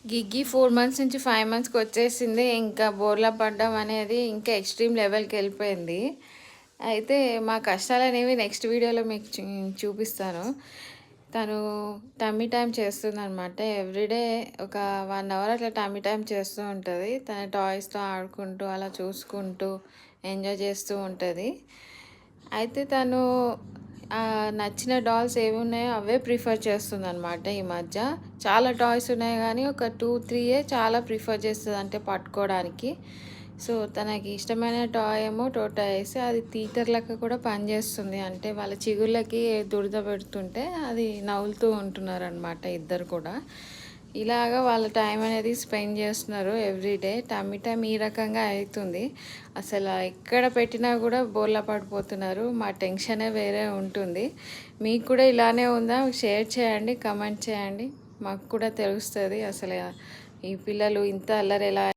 గిగ్గి 4 months నుంచి 5 మంత్స్‌కి వచ్చేసింది. ఇంకా బోర్లా పడడం అనేది ఇంకా ఎక్స్‌ట్రీమ్ లెవెల్‌కి వెళ్ళిపోయింది. అయితే మా కష్టాలనేవి నెక్స్ట్ వీడియోలో మీకు చూపిస్తాను. తను టమ్మీ టైమ్ చేస్తుందనమాట. ఎవ్రీడే ఒక 1 అవర్ అట్లా టమ్మీ టైమ్ చేస్తూ ఉంటది. తన టాయ్స్‌తో ఆడుకుంటూ, అలా చూసుకుంటూ, ఎంజాయ్ చేస్తూ ఉంటది. అయితే తను నచ్చిన డాల్స్ ఏవి ఉన్నాయో అవే ప్రిఫర్ చేస్తుందనమాట ఈ మధ్య. చాలా టాయ్స్ ఉన్నాయి కానీ ఒక 2, 3 చాలా ప్రిఫర్ చేస్తుంది అంటే పట్టుకోవడానికి. సో తనకి ఇష్టమైన టాయ్ ఏమో టోటాయిస్. అది తీటర్ లెక్క కూడా పనిచేస్తుంది. అంటే వాళ్ళ చిగుళ్ళకి దురద పెడుతుంటే అది నవ్వులుతూ ఉంటున్నారనమాట ఇద్దరు కూడా. ఇలాగా వాళ్ళ టైం అనేది స్పెండ్ చేస్తున్నారు ఎవ్రీడే. టమ్మీ టైమ్ ఈ రకంగా అవుతుంది. అసలు ఎక్కడ పెట్టినా కూడా బోర్లా పడిపోతున్నారు. మా టెన్షనే వేరే ఉంటుంది. మీకు కూడా ఇలానే ఉందా? షేర్ చేయండి, కమెంట్ చేయండి. మాకు కూడా తెలుస్తుంది అసలు ఈ పిల్లలు ఇంత అల్లరి ఎలా